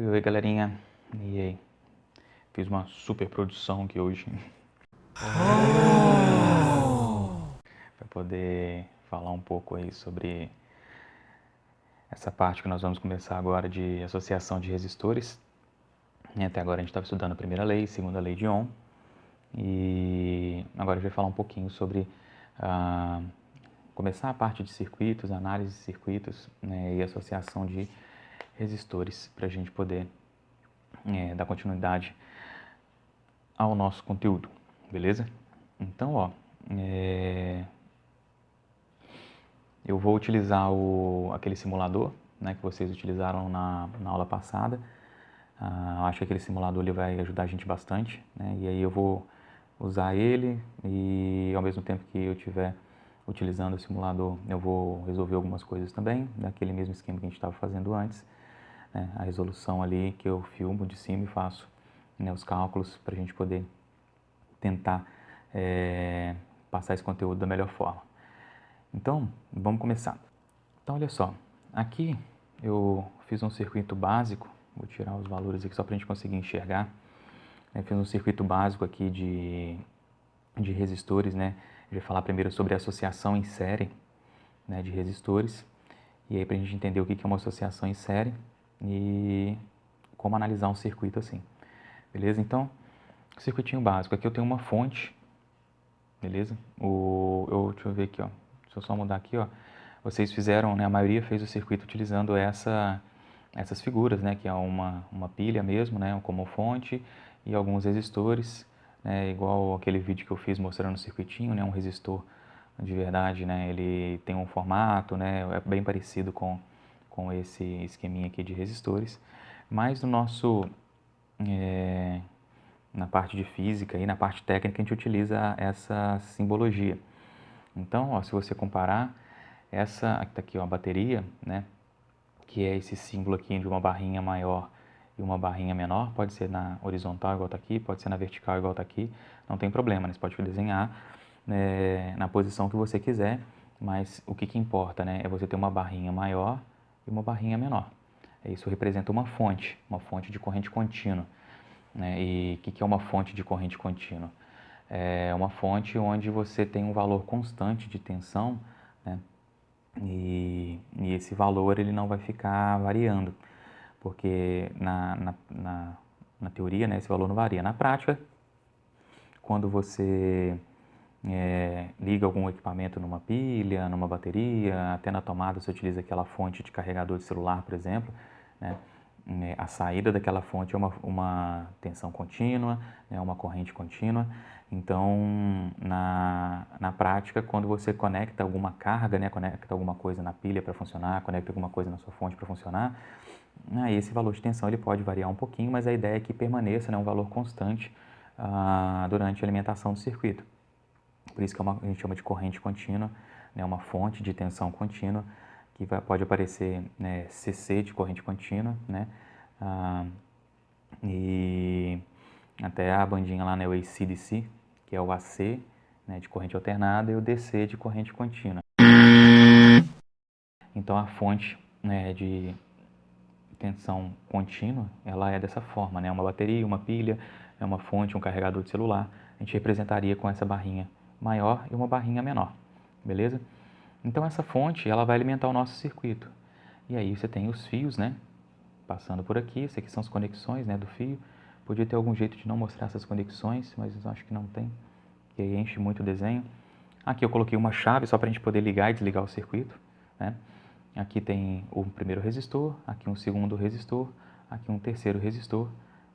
Oi, galerinha. E aí? Fiz uma super produção aqui hoje para poder falar um pouco aí sobre essa parte que nós vamos começar agora de associação de resistores. Até agora a gente estava estudando a primeira lei, segunda lei de Ohm, e agora a gente vai falar um pouquinho sobre começar a parte de circuitos, análise de circuitos, né, e associação de resistores para a gente poder dar continuidade ao nosso conteúdo, beleza? Então, eu vou utilizar aquele simulador, né, que vocês utilizaram na aula passada. Acho que aquele simulador ele vai ajudar a gente bastante, né? E aí eu vou usar ele e ao mesmo tempo que eu estiver utilizando o simulador, eu vou resolver algumas coisas também, daquele mesmo esquema que a gente estava fazendo antes, né? A resolução ali que eu filmo de cima e faço, né, os cálculos para a gente poder tentar passar esse conteúdo da melhor forma. Então, vamos começar. Então, olha só, aqui eu fiz um circuito básico, vou tirar os valores aqui só para a gente conseguir enxergar. Eu fiz um circuito básico aqui de resistores, né? Eu vou falar primeiro sobre a associação em série, né, de resistores, e aí para a gente entender o que é uma associação em série e como analisar um circuito assim, beleza? Então, circuitinho básico, aqui eu tenho uma fonte, beleza? Deixa eu ver aqui, ó. Deixa eu só mudar aqui, ó. Vocês fizeram, né, a maioria fez o circuito utilizando essas figuras, né, que é uma pilha mesmo, né, como fonte e alguns resistores, né, igual aquele vídeo que eu fiz mostrando o circuitinho, né, um resistor de verdade, né, ele tem um formato, né, é bem parecido com esse esqueminha aqui de resistores, mas no nosso na parte de física e na parte técnica a gente utiliza essa simbologia. Então, ó, se você comparar essa aqui, ó, a bateria, né, que é esse símbolo aqui de uma barrinha maior e uma barrinha menor, pode ser na horizontal igual está aqui, pode ser na vertical igual está aqui, não tem problema, né? Você pode desenhar na posição que você quiser, mas o que importa, né, é você ter uma barrinha maior e uma barrinha menor. Isso representa uma fonte de corrente contínua, né? E o que é uma fonte de corrente contínua? É uma fonte onde você tem um valor constante de tensão, né? E esse valor ele não vai ficar variando, porque na teoria, né, esse valor não varia. Na prática, quando você liga algum equipamento numa pilha, numa bateria, até na tomada você utiliza aquela fonte de carregador de celular, por exemplo, né? A saída daquela fonte é uma tensão contínua, né, uma corrente contínua. Então, na prática, quando você conecta alguma carga, né, conecta alguma coisa na pilha para funcionar, conecta alguma coisa na sua fonte para funcionar, aí esse valor de tensão ele pode variar um pouquinho, mas a ideia é que permaneça, né, um valor constante durante a alimentação do circuito. Por isso que a gente chama de corrente contínua, né, uma fonte de tensão contínua, que pode aparecer, né, CC de corrente contínua, né, e até a bandinha lá, né, o AC/DC, que é o AC, né, de corrente alternada, e o DC de corrente contínua. Então a fonte, né, de tensão contínua, ela é dessa forma, né, uma bateria, uma pilha, é uma fonte, um carregador de celular, a gente representaria com essa barrinha maior e uma barrinha menor, beleza? Então essa fonte, ela vai alimentar o nosso circuito. E aí você tem os fios, né, passando por aqui, isso aqui são as conexões, né, do fio. Podia ter algum jeito de não mostrar essas conexões, mas eu acho que não tem, que aí enche muito o desenho. Aqui eu coloquei uma chave só para a gente poder ligar e desligar o circuito, né? Aqui tem o primeiro resistor, aqui um segundo resistor, aqui um terceiro resistor,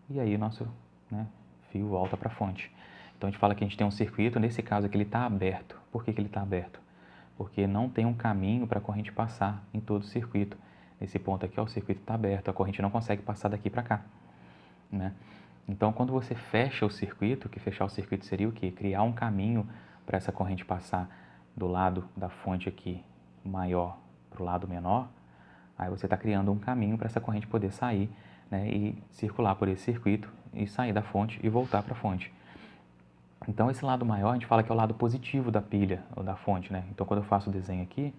e aí o nosso, né, fio volta para a fonte. Então a gente fala que a gente tem um circuito, nesse caso aqui ele está aberto. Por que ele está aberto? Porque não tem um caminho para a corrente passar em todo o circuito. Nesse ponto aqui, ó, o circuito está aberto, a corrente não consegue passar daqui para cá, né? Então, quando você fecha o circuito, que fechar o circuito seria o quê? Criar um caminho para essa corrente passar do lado da fonte aqui maior para o lado menor, aí você está criando um caminho para essa corrente poder sair, né, e circular por esse circuito e sair da fonte e voltar para a fonte. Então, esse lado maior a gente fala que é o lado positivo da pilha ou da fonte, né? Então, quando eu faço o desenho aqui,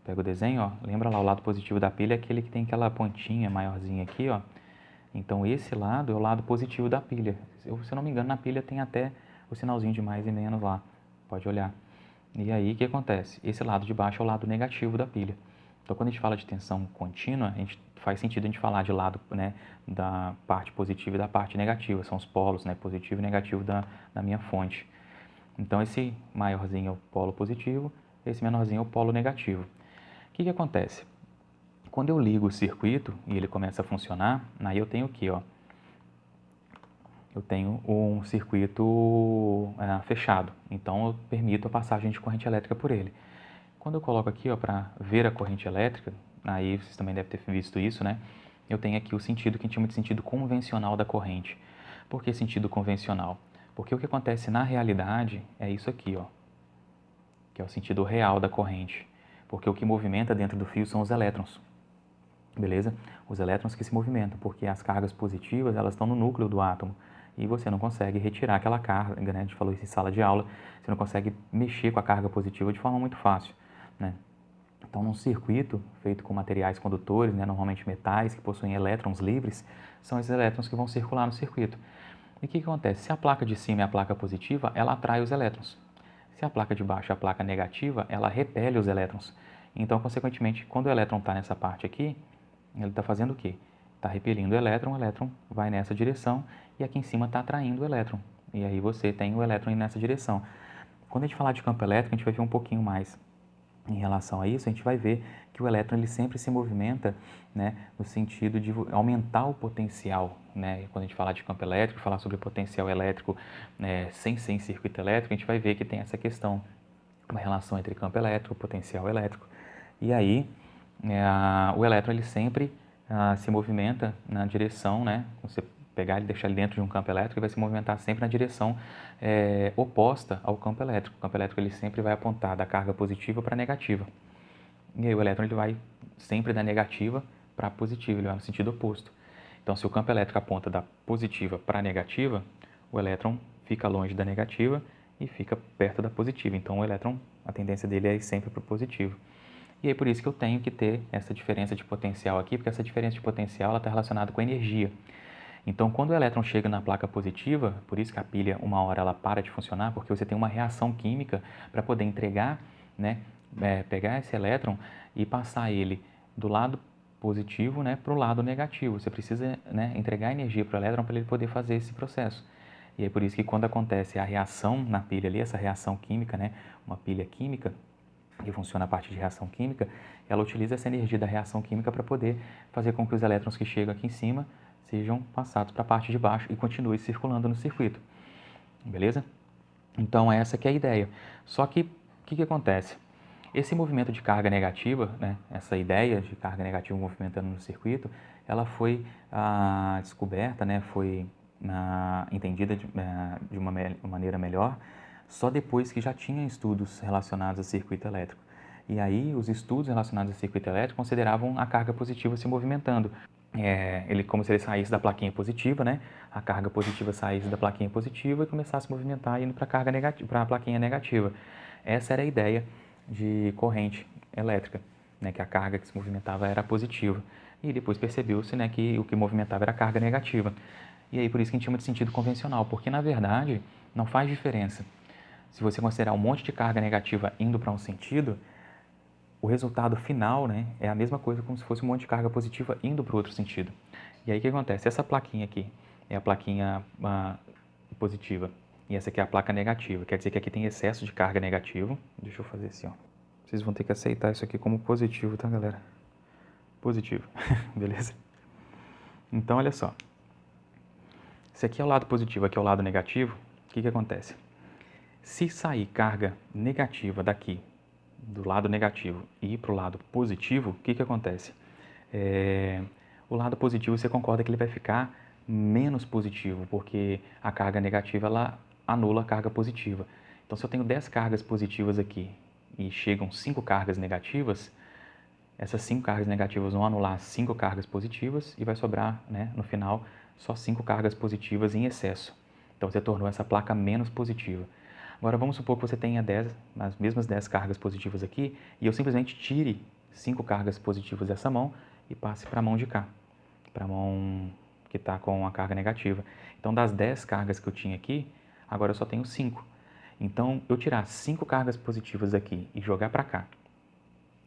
pego o desenho, ó, lembra lá o lado positivo da pilha é aquele que tem aquela pontinha maiorzinha aqui, ó, Então, esse lado é o lado positivo da pilha. Se eu não me engano, na pilha tem até o sinalzinho de mais e menos lá. Pode olhar. E aí, o que acontece? Esse lado de baixo é o lado negativo da pilha. Então, quando a gente fala de tensão contínua, faz sentido a gente falar de lado, né, da parte positiva e da parte negativa. São os polos, né, positivo e negativo da minha fonte. Então, esse maiorzinho é o polo positivo, esse menorzinho é o polo negativo. O que acontece? Quando eu ligo o circuito e ele começa a funcionar, aí eu tenho aqui, ó, eu tenho um circuito fechado, então eu permito a passagem de corrente elétrica por ele. Quando eu coloco aqui para ver a corrente elétrica, aí vocês também devem ter visto isso, né? Eu tenho aqui o sentido que a gente chama de sentido convencional da corrente. Por que sentido convencional? Porque o que acontece na realidade é isso aqui, ó, que é o sentido real da corrente. Porque o que movimenta dentro do fio são os elétrons. Beleza? Os elétrons que se movimentam, porque as cargas positivas elas estão no núcleo do átomo e você não consegue retirar aquela carga, né? A gente falou isso em sala de aula, você não consegue mexer com a carga positiva de forma muito fácil, né? Então, num circuito feito com materiais condutores, né, normalmente metais que possuem elétrons livres, são esses elétrons que vão circular no circuito. E o que acontece? Se a placa de cima é a placa positiva, ela atrai os elétrons. Se a placa de baixo é a placa negativa, ela repele os elétrons. Então, consequentemente, quando o elétron está nessa parte aqui, ele está fazendo o quê? Está repelindo o elétron vai nessa direção e aqui em cima está atraindo o elétron. E aí você tem o elétron indo nessa direção. Quando a gente falar de campo elétrico, a gente vai ver um pouquinho mais em relação a isso. A gente vai ver que o elétron ele sempre se movimenta, né, no sentido de aumentar o potencial. Né? Quando a gente falar de campo elétrico, falar sobre potencial elétrico, né, sem ser em circuito elétrico, a gente vai ver que tem essa questão, uma relação entre campo elétrico e potencial elétrico. E aí, o elétron ele sempre se movimenta na direção, né? Você pegar e deixar ele dentro de um campo elétrico, ele vai se movimentar sempre na direção oposta ao campo elétrico. O campo elétrico ele sempre vai apontar da carga positiva para negativa. E aí o elétron ele vai sempre da negativa para positiva, ele vai no sentido oposto. Então, se o campo elétrico aponta da positiva para a negativa, o elétron fica longe da negativa e fica perto da positiva. Então, o elétron, a tendência dele é ir sempre para o positivo. E aí por isso que eu tenho que ter essa diferença de potencial aqui, porque essa diferença de potencial está relacionada com a energia. Então, quando o elétron chega na placa positiva, por isso que a pilha, uma hora, ela para de funcionar, porque você tem uma reação química para poder entregar, né, pegar esse elétron e passar ele do lado positivo, né, para o lado negativo. Você precisa, né, entregar energia para o elétron para ele poder fazer esse processo. E é por isso que quando acontece a reação na pilha ali, essa reação química, né, uma pilha química, que funciona a parte de reação química, ela utiliza essa energia da reação química para poder fazer com que os elétrons que chegam aqui em cima sejam passados para a parte de baixo e continuem circulando no circuito. Beleza? Então, essa que é a ideia. Só que, o que acontece? Esse movimento de carga negativa, né, essa ideia de carga negativa movimentando no circuito, ela foi descoberta, né, foi entendida de uma maneira melhor só depois que já tinha estudos relacionados a circuito elétrico. E aí, os estudos relacionados a circuito elétrico consideravam a carga positiva se movimentando. Ele como se ele saísse da plaquinha positiva, né? A carga positiva saísse da plaquinha positiva e começasse a se movimentar indo para a carga negativa, para a plaquinha negativa. Essa era a ideia de corrente elétrica, né? Que a carga que se movimentava era positiva. E depois percebeu-se, né, que o que movimentava era a carga negativa. E aí por isso que a gente chama de sentido convencional, porque na verdade não faz diferença. Se você considerar um monte de carga negativa indo para um sentido, o resultado final, né, é a mesma coisa como se fosse um monte de carga positiva indo para o outro sentido. E aí o que acontece? Essa plaquinha aqui é a plaquinha positiva e essa aqui é a placa negativa. Quer dizer que aqui tem excesso de carga negativa. Deixa eu fazer assim, ó. Vocês vão ter que aceitar isso aqui como positivo, tá, galera? Positivo, beleza? Então, olha só. Se aqui é o lado positivo, aqui é o lado negativo, o que acontece? Se sair carga negativa daqui, do lado negativo, e ir para o lado positivo, o que acontece? O lado positivo você concorda que ele vai ficar menos positivo, porque a carga negativa ela anula a carga positiva. Então, se eu tenho 10 cargas positivas aqui e chegam 5 cargas negativas, essas 5 cargas negativas vão anular 5 cargas positivas e vai sobrar, né, no final, só 5 cargas positivas em excesso. Então, você tornou essa placa menos positiva. Agora, vamos supor que você tenha as mesmas 10 cargas positivas aqui e eu simplesmente tire 5 cargas positivas dessa mão e passe para a mão de cá, para a mão que está com a carga negativa. Então, das 10 cargas que eu tinha aqui, agora eu só tenho 5. Então, eu tirar 5 cargas positivas aqui e jogar para cá,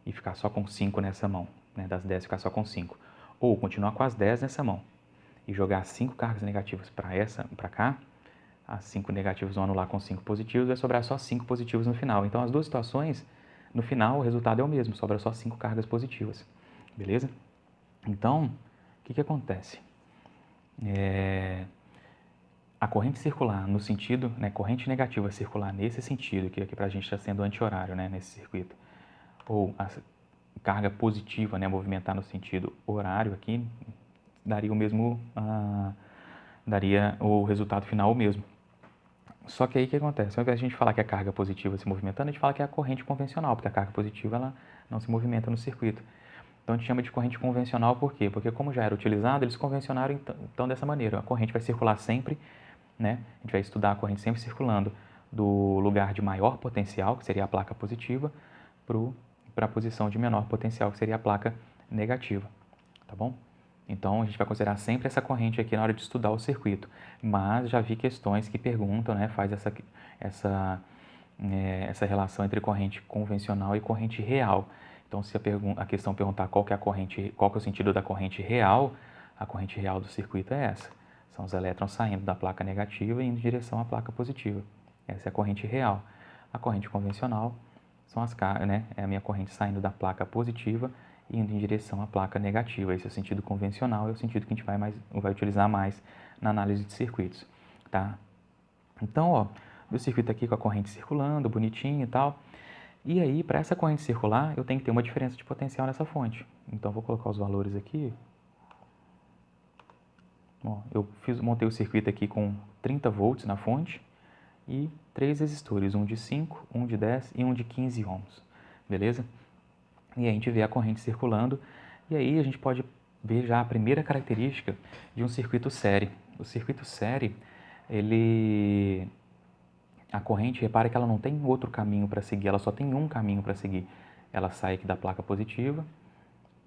e ficar só com 5 nessa mão, né? Das 10 ficar só com 5. Ou continuar com as 10 nessa mão e jogar 5 cargas negativas para cá, as 5 negativas vão anular com 5 positivos, vai sobrar só 5 positivos no final. Então, as duas situações, no final, o resultado é o mesmo, sobra só 5 cargas positivas, beleza? Então, o que acontece? A corrente circular no sentido, né, corrente negativa circular nesse sentido, que aqui para a gente está sendo anti-horário, né, nesse circuito, ou a carga positiva, né, movimentar no sentido horário aqui, daria o mesmo, daria o resultado final o mesmo. Só que aí o que acontece? Ao invés de a gente falar que é a carga positiva se movimentando, a gente fala que é a corrente convencional, porque a carga positiva ela não se movimenta no circuito. Então a gente chama de corrente convencional por quê? Porque como já era utilizado, eles convencionaram então dessa maneira. A corrente vai circular sempre, né? A gente vai estudar a corrente sempre circulando do lugar de maior potencial, que seria a placa positiva, para a posição de menor potencial, que seria a placa negativa, tá bom? Então, a gente vai considerar sempre essa corrente aqui na hora de estudar o circuito. Mas já vi questões que perguntam, né, faz essa relação entre corrente convencional e corrente real. Então, se a questão perguntar qual que é o sentido da corrente real, a corrente real do circuito é essa. São os elétrons saindo da placa negativa e indo em direção à placa positiva. Essa é a corrente real. A corrente convencional são é a minha corrente saindo da placa positiva e indo em direção à placa negativa. Esse é o sentido convencional, é o sentido que a gente vai utilizar mais na análise de circuitos, tá? Então, ó, meu circuito aqui com a corrente circulando, bonitinho e tal. E aí, para essa corrente circular, eu tenho que ter uma diferença de potencial nessa fonte. Então, vou colocar os valores aqui. Ó, eu montei o circuito aqui com 30 volts na fonte e 3 resistores, um de 5, um de 10 e um de 15 ohms, beleza? E aí a gente vê a corrente circulando e aí a gente pode ver já a primeira característica de um circuito série. O circuito série, a corrente, repara que ela não tem outro caminho para seguir, ela só tem um caminho para seguir. Ela sai aqui da placa positiva,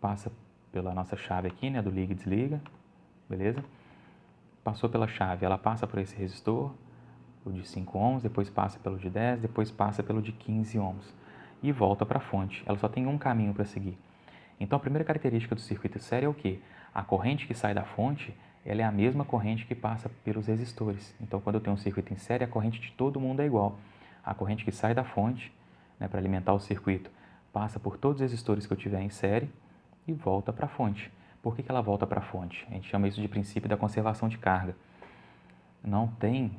passa pela nossa chave aqui, né, do liga e desliga, beleza? Passou pela chave, ela passa por esse resistor, o de 5 ohms, depois passa pelo de 10, depois passa pelo de 15 ohms e volta para a fonte. Ela só tem um caminho para seguir. Então, a primeira característica do circuito série é o quê? A corrente que sai da fonte, ela é a mesma corrente que passa pelos resistores. Então, quando eu tenho um circuito em série, a corrente de todo mundo é igual. A corrente que sai da fonte, né, para alimentar o circuito, passa por todos os resistores que eu tiver em série e volta para a fonte. Por que ela volta para a fonte? A gente chama isso de princípio da conservação de carga. Não tem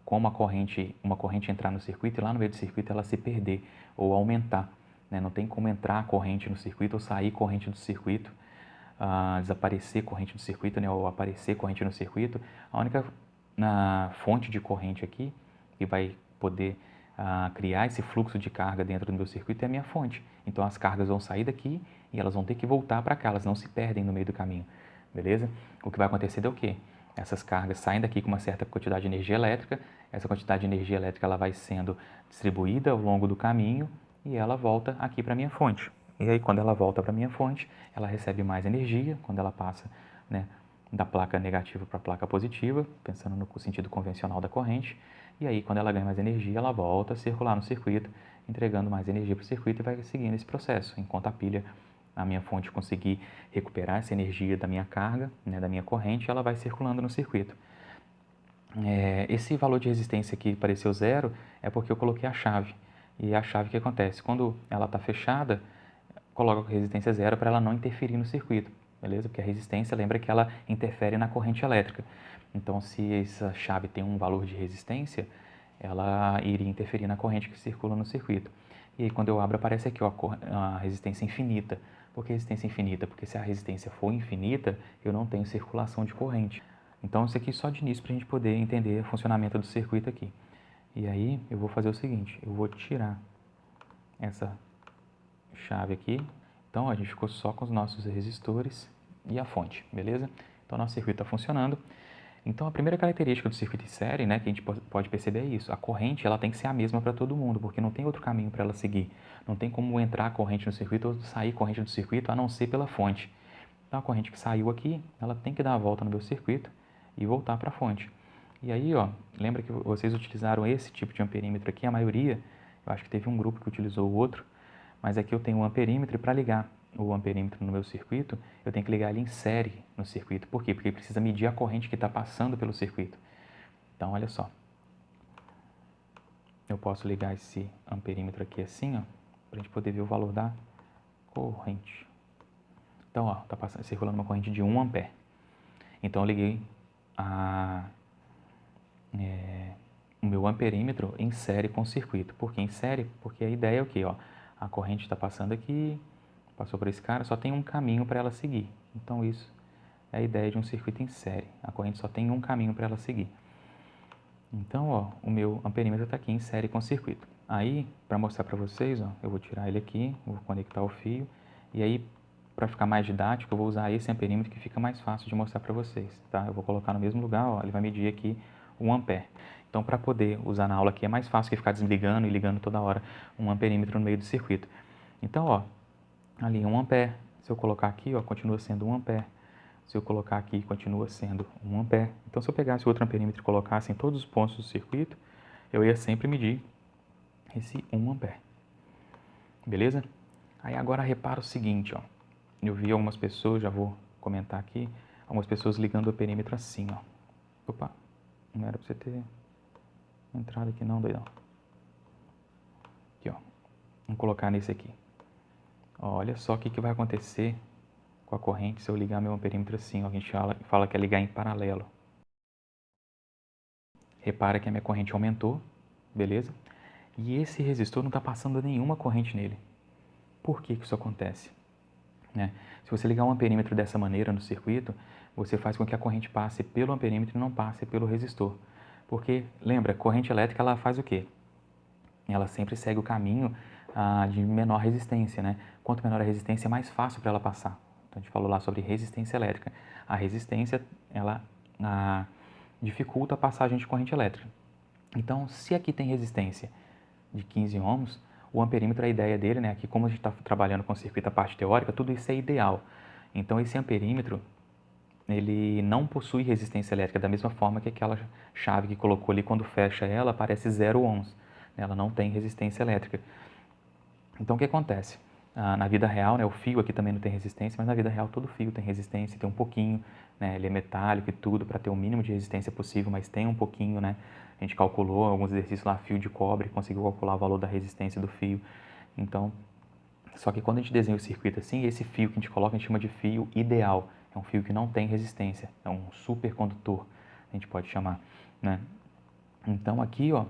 como uma corrente entrar no circuito e lá no meio do circuito ela se perder ou aumentar, né? Não tem como entrar corrente no circuito ou sair corrente do circuito, desaparecer corrente do circuito, né? Ou aparecer corrente no circuito. A única fonte de corrente aqui que vai poder criar esse fluxo de carga dentro do meu circuito é a minha fonte. Então as cargas vão sair daqui e elas vão ter que voltar para cá, elas não se perdem no meio do caminho, beleza? O que vai acontecer é o quê? Essas cargas saem daqui com uma certa quantidade de energia elétrica, essa quantidade de energia elétrica ela vai sendo distribuída ao longo do caminho e ela volta aqui para a minha fonte. E aí quando ela volta para a minha fonte, ela recebe mais energia, quando ela passa, né, da placa negativa para a placa positiva, pensando no sentido convencional da corrente, e aí quando ela ganha mais energia, ela volta a circular no circuito, entregando mais energia para o circuito e vai seguindo esse processo, enquanto a minha fonte conseguir recuperar essa energia da minha carga, né, da minha corrente, ela vai circulando no circuito. Esse valor de resistência aqui pareceu zero é porque eu coloquei a chave. E a chave, o que acontece? Quando ela está fechada, coloca a resistência zero para ela não interferir no circuito, beleza? Porque a resistência, lembra que ela interfere na corrente elétrica. Então, se essa chave tem um valor de resistência, ela iria interferir na corrente que circula no circuito. E aí, quando eu abro, aparece aqui ó, a resistência infinita. Por que resistência infinita? Porque se a resistência for infinita, eu não tenho circulação de corrente. Então, isso aqui só de início para a gente poder entender o funcionamento do circuito aqui. E aí, eu vou fazer o seguinte, eu vou tirar essa chave aqui. Então, a gente ficou só com os nossos resistores e a fonte, beleza? Então, nosso circuito está funcionando. Então, a primeira característica do circuito em série, né, que a gente pode perceber é isso. A corrente ela tem que ser a mesma para todo mundo, porque não tem outro caminho para ela seguir. Não tem como entrar corrente no circuito ou sair corrente do circuito, a não ser pela fonte. Então, a corrente que saiu aqui, ela tem que dar a volta no meu circuito e voltar para a fonte. E aí, ó, lembra que vocês utilizaram esse tipo de amperímetro aqui, a maioria, eu acho que teve um grupo que utilizou o outro, mas aqui eu tenho um amperímetro e para ligar o amperímetro no meu circuito, eu tenho que ligar ele em série no circuito. Por quê? Porque precisa medir a corrente que está passando pelo circuito. Então, olha só. Eu posso ligar esse amperímetro aqui assim, ó, para a gente poder ver o valor da corrente. Então, ó, está circulando uma corrente de 1 ampere. Então, eu liguei o meu amperímetro em série com o circuito. Por que em série? Porque a ideia é o quê? Ó, a corrente está passando aqui, passou por esse cara, só tem um caminho para ela seguir. Então, isso é a ideia de um circuito em série. A corrente só tem um caminho para ela seguir. Então, ó, o meu amperímetro está aqui em série com o circuito. Aí, para mostrar para vocês, ó, eu vou tirar ele aqui, vou conectar o fio. E aí, para ficar mais didático, eu vou usar esse amperímetro que fica mais fácil de mostrar para vocês. Tá? Eu vou colocar no mesmo lugar, ó, ele vai medir aqui 1 ampere. Então, para poder usar na aula aqui, é mais fácil que ficar desligando e ligando toda hora um amperímetro no meio do circuito. Então, ó, ali 1 ampere. Se eu colocar aqui, ó, continua sendo 1 ampere. Se eu colocar aqui, continua sendo 1 ampere. Então, se eu pegasse outro amperímetro e colocasse em todos os pontos do circuito, eu ia sempre medir esse 1 ampere. Beleza? Aí agora repara o seguinte, ó. Eu vi algumas pessoas, já vou comentar aqui, algumas pessoas ligando o perímetro assim, ó. Opa, não era pra você ter entrado aqui não, doidão. Aqui, ó. Vamos colocar nesse aqui. Ó, olha só o que vai acontecer com a corrente se eu ligar meu amperímetro assim, ó. A gente fala que é ligar em paralelo. Repara que a minha corrente aumentou, beleza? E esse resistor não está passando nenhuma corrente nele. Por que isso acontece? Né? Se você ligar um amperímetro dessa maneira no circuito, você faz com que a corrente passe pelo amperímetro e não passe pelo resistor. Porque, lembra, corrente elétrica ela faz o quê? Ela sempre segue o caminho de menor resistência. Né? Quanto menor a resistência, é mais fácil para ela passar. Então, a gente falou lá sobre resistência elétrica. A resistência, ela dificulta a passagem de corrente elétrica. Então, se aqui tem resistência de 15 ohms, o amperímetro, a ideia dele, né, aqui como a gente está trabalhando com o circuito, a parte teórica, tudo isso é ideal. Então, esse amperímetro, ele não possui resistência elétrica, da mesma forma que aquela chave que colocou ali, quando fecha ela, aparece 0 ohms. Ela não tem resistência elétrica. Então, o que acontece? Na vida real, né, o fio aqui também não tem resistência, mas na vida real todo fio tem resistência, tem um pouquinho, né, ele é metálico e tudo, para ter o mínimo de resistência possível, mas tem um pouquinho, né? A gente calculou alguns exercícios lá, fio de cobre, conseguiu calcular o valor da resistência do fio. Então, só que quando a gente desenha o circuito assim, esse fio que a gente coloca, a gente chama de fio ideal. É um fio que não tem resistência, é um supercondutor, a gente pode chamar, né? Então, aqui, ó,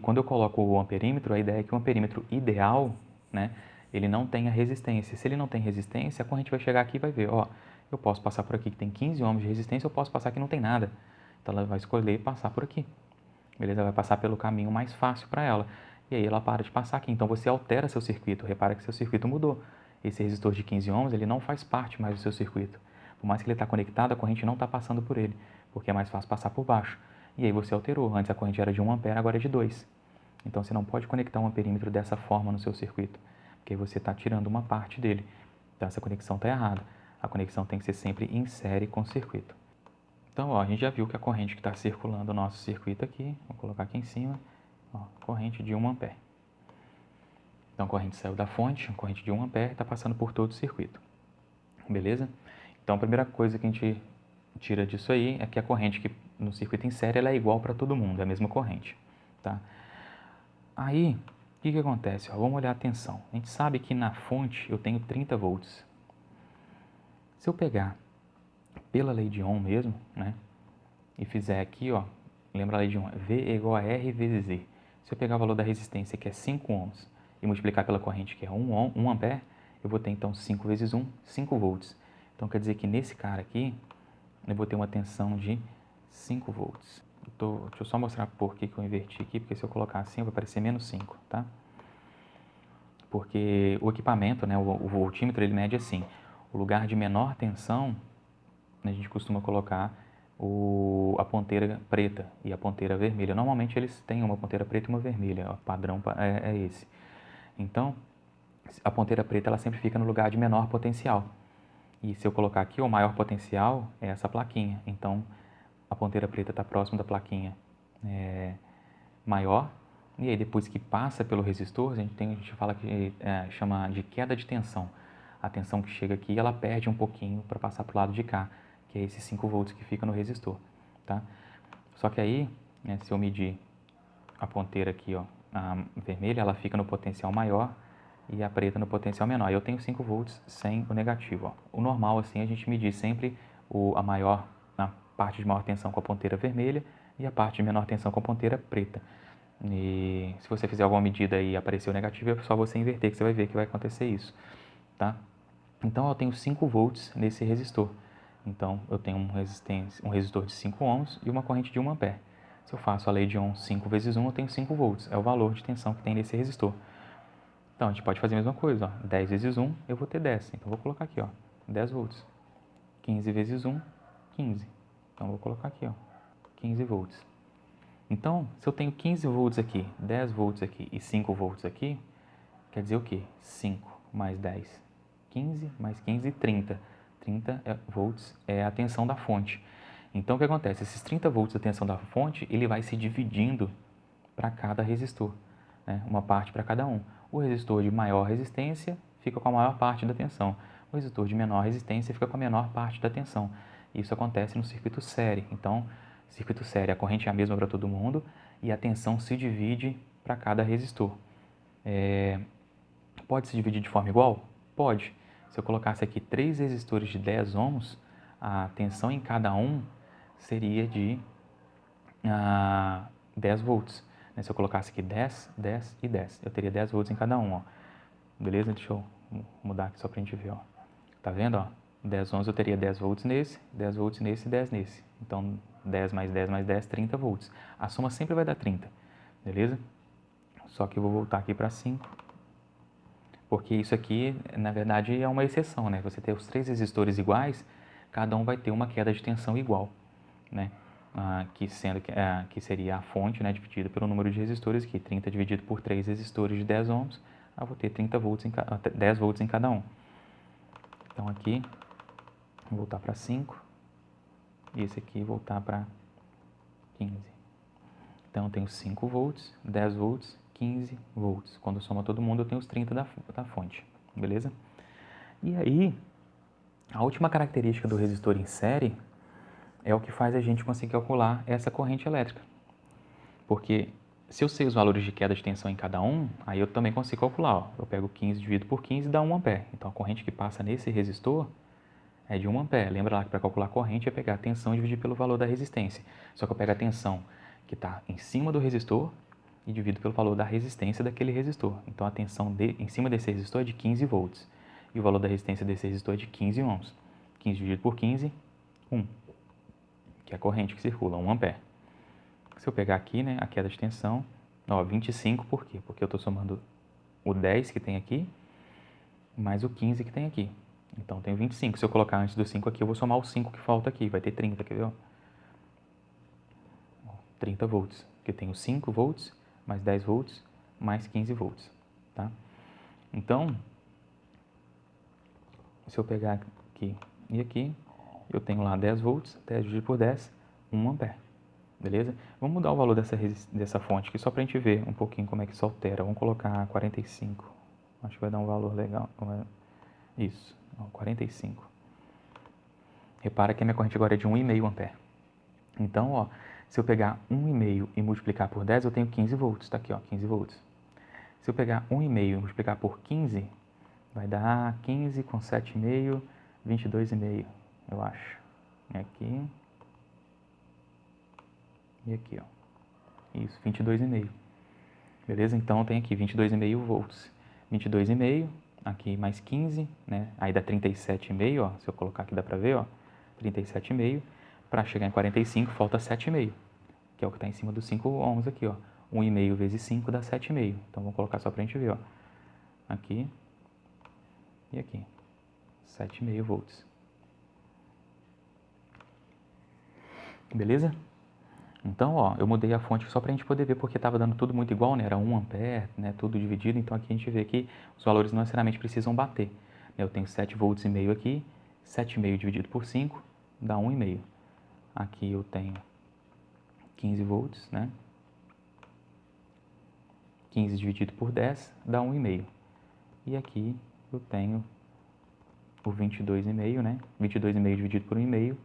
quando eu coloco o amperímetro, a ideia é que o amperímetro ideal, né, ele não tenha resistência. Se ele não tem resistência, a corrente vai chegar aqui e vai ver, ó, eu posso passar por aqui que tem 15 ohms de resistência, eu posso passar que não tem nada. Então ela vai escolher passar por aqui. Beleza? Vai passar pelo caminho mais fácil para ela. E aí ela para de passar aqui. Então você altera seu circuito. Repara que seu circuito mudou. Esse resistor de 15 ohms, ele não faz parte mais do seu circuito. Por mais que ele está conectado, a corrente não está passando por ele, porque é mais fácil passar por baixo. E aí você alterou. Antes a corrente era de 1 ampere, agora é de 2. Então você não pode conectar um amperímetro dessa forma no seu circuito, porque você está tirando uma parte dele. Então essa conexão está errada. A conexão tem que ser sempre em série com o circuito. Então, ó, a gente já viu que a corrente que está circulando o nosso circuito aqui, vou colocar aqui em cima, ó, corrente de 1 ampere. Então, a corrente saiu da fonte, a corrente de 1 ampere está passando por todo o circuito. Beleza? Então, a primeira coisa que a gente tira disso aí é que a corrente que no circuito em série ela é igual para todo mundo, é a mesma corrente. Tá? Aí, o que acontece? Ó, vamos olhar a tensão. A gente sabe que na fonte eu tenho 30 volts. Se eu pegar pela lei de Ohm mesmo, né, e fizer aqui, ó, lembra a lei de Ohm, V é igual a R vezes E. Se eu pegar o valor da resistência, que é 5 ohms, e multiplicar pela corrente, que é 1 ampere, eu vou ter então 5 vezes 1, 5 volts. Então quer dizer que nesse cara aqui, eu vou ter uma tensão de 5 volts. Deixa eu só mostrar por que eu inverti aqui, porque se eu colocar assim vai aparecer menos 5, tá? Porque o equipamento, né, o voltímetro, ele mede assim, o lugar de menor tensão, a gente costuma colocar a ponteira preta e a ponteira vermelha. Normalmente eles têm uma ponteira preta e uma vermelha, o padrão é esse. Então, a ponteira preta ela sempre fica no lugar de menor potencial. E se eu colocar aqui, o maior potencial é essa plaquinha. Então, a ponteira preta está próximo da plaquinha maior. E aí, depois que passa pelo resistor, a gente fala que chama de queda de tensão. A tensão que chega aqui, ela perde um pouquinho para passar para o lado de cá, que é esses 5 volts que fica no resistor. Tá? Só que aí, se eu medir a ponteira aqui, ó, a vermelha, ela fica no potencial maior e a preta no potencial menor. Aí eu tenho 5 volts sem o negativo. Ó. O normal, assim, a gente medir sempre a parte de maior tensão com a ponteira vermelha e a parte de menor tensão com a ponteira preta. E se você fizer alguma medida e aparecer o negativo, é só você inverter que você vai ver que vai acontecer isso, tá? Então eu tenho 5 volts nesse resistor. Então eu tenho um resistor de 5 ohms e uma corrente de 1 ampere. Se eu faço a lei de Ohm 5 vezes 1, eu tenho 5 volts. É o valor de tensão que tem nesse resistor. Então a gente pode fazer a mesma coisa. Ó. 10 vezes 1, eu vou ter 10. Então eu vou colocar aqui, ó, 10 volts. 15 vezes 1, 15. Então eu vou colocar aqui, ó, 15 volts. Então, se eu tenho 15 volts aqui, 10 volts aqui e 5 volts aqui, quer dizer o quê? 5 mais 10, 15 mais 15, 30. 30 volts é a tensão da fonte. Então, o que acontece? Esses 30 volts da tensão da fonte, ele vai se dividindo para cada resistor, né? Uma parte para cada um. O resistor de maior resistência fica com a maior parte da tensão. O resistor de menor resistência fica com a menor parte da tensão. Isso acontece no circuito série. Então, circuito série, a corrente é a mesma para todo mundo e a tensão se divide para cada resistor. Pode se dividir de forma igual? Pode. Se eu colocasse aqui 3 resistores de 10 ohms, a tensão em cada um seria de 10 volts. Se eu colocasse aqui 10, 10 e 10, eu teria 10 volts em cada um. Ó. Beleza? Deixa eu mudar aqui só para a gente ver. Ó. Tá vendo? Ó? 10 ohms eu teria 10 volts nesse, 10 volts nesse e 10 nesse. Então, 10 mais 10 mais 10, 30 volts. A soma sempre vai dar 30. Beleza? Só que eu vou voltar aqui para 5. Porque isso aqui, na verdade, é uma exceção, né? Você ter os 3 resistores iguais, cada um vai ter uma queda de tensão igual, né? Que seria a fonte, né, dividida pelo número de resistores aqui. 30 dividido por 3 resistores de 10 ohms, eu vou ter 30 volts 10 volts em cada um. Então aqui, vou voltar para 5 e esse aqui voltar para 15. Então eu tenho 5 volts, 10 volts, 15 volts. Quando soma todo mundo, eu tenho os 30 da fonte, beleza? E aí, a última característica do resistor em série é o que faz a gente conseguir calcular essa corrente elétrica. Porque se eu sei os valores de queda de tensão em cada um, aí eu também consigo calcular. Ó. Eu pego 15 dividido por 15 e dá 1 ampere. Então a corrente que passa nesse resistor é de 1 ampere. Lembra lá que para calcular a corrente é pegar a tensão e dividir pelo valor da resistência. Só que eu pego a tensão que está em cima do resistor e divido pelo valor da resistência daquele resistor. Então a tensão em cima desse resistor é de 15 volts. E o valor da resistência desse resistor é de 15 ohms. 15 dividido por 15, 1. Que é a corrente que circula, 1 ampere. Se eu pegar aqui, né, a queda de tensão, ó, 25, por quê? Porque eu estou somando o 10 que tem aqui, mais o 15 que tem aqui. Então, tem 25. Se eu colocar antes do 5 aqui, eu vou somar o 5 que falta aqui, vai ter 30, quer ver? Ó? 30 volts, porque eu tenho 5 volts, mais 10 volts, mais 15 volts, tá? Então, se eu pegar aqui e aqui, eu tenho lá 10 volts, 10 dividido por 10, 1 ampere. Beleza? Vamos mudar o valor dessa fonte aqui só para a gente ver um pouquinho como é que isso altera. Vamos colocar 45. Acho que vai dar um valor legal. Isso, 45. Repara que a minha corrente agora é de 1,5 ampere. Então, ó, se eu pegar 1,5 e multiplicar por 10, eu tenho 15 volts. Está aqui, ó, 15 volts. Se eu pegar 1,5 e multiplicar por 15, vai dar 15 com 7,5, 22,5, eu acho. Aqui. E aqui, ó. Isso, 22,5. Beleza? Então, tem aqui 22,5 volts. 22,5, aqui mais 15, né? Aí dá 37,5, ó. Se eu colocar aqui dá pra ver, ó. 37,5. Para chegar em 45, falta 7,5, que é o que está em cima dos 5 ohms aqui, ó. 1,5 vezes 5 dá 7,5. Então, vamos colocar só pra gente ver, ó. Aqui e aqui. 7,5 volts. Beleza? Então, ó, eu mudei a fonte só para a gente poder ver, porque estava dando tudo muito igual, né? Era 1 ampere, né? Tudo dividido. Então, aqui a gente vê que os valores não necessariamente precisam bater. Eu tenho 7 volts e meio aqui, 7,5 dividido por 5 dá 1,5. Aqui eu tenho 15 volts, né? 15 dividido por 10 dá 1,5. E aqui eu tenho o 22,5, né? 22,5 dividido por 1,5,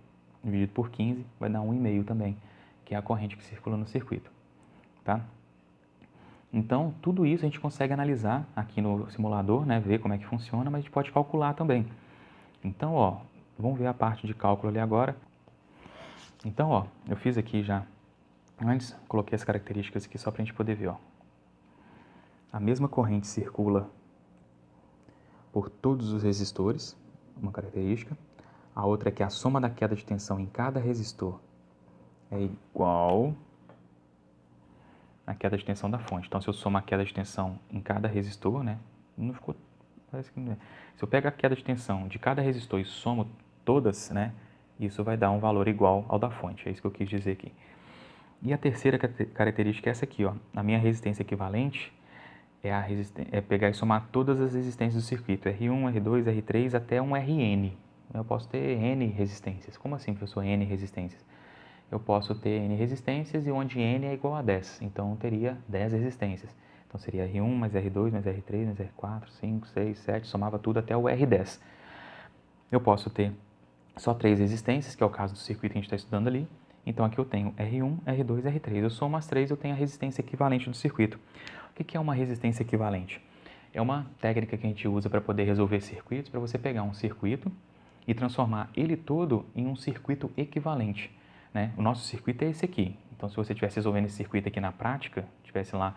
dividido por 15, vai dar 1,5 também, que é a corrente que circula no circuito, tá? Então, tudo isso a gente consegue analisar aqui no simulador, né? Ver como é que funciona, mas a gente pode calcular também. Então, ó, vamos ver a parte de cálculo ali agora. Então, ó, eu fiz aqui já, antes, coloquei as características aqui só para a gente poder ver, ó. A mesma corrente circula por todos os resistores, uma característica. A outra é que a soma da queda de tensão em cada resistor é igual à queda de tensão da fonte. Então, se eu somar a queda de tensão em cada resistor, né? Não ficou... Parece que não é. Se eu pego a queda de tensão de cada resistor e somo todas, né? Isso vai dar um valor igual ao da fonte. É isso que eu quis dizer aqui. E a terceira característica é essa aqui, ó. A minha resistência equivalente é pegar e somar todas as resistências do circuito. R1, R2, R3 até um Rn. Eu posso ter N resistências. Como assim, professor, N resistências? Eu posso ter N resistências e onde N é igual a 10. Então, eu teria 10 resistências. Então, seria R1 mais R2 mais R3 mais R4, 5, 6, 7, somava tudo até o R10. Eu posso ter só 3 resistências, que é o caso do circuito que a gente está estudando ali. Então, aqui eu tenho R1, R2, R3. Eu somo as 3, eu tenho a resistência equivalente do circuito. O que é uma resistência equivalente? É uma técnica que a gente usa para poder resolver circuitos, para você pegar um circuito e transformar ele todo em um circuito equivalente, né? O nosso circuito é esse aqui. Então, se você estivesse resolvendo esse circuito aqui na prática, tivesse lá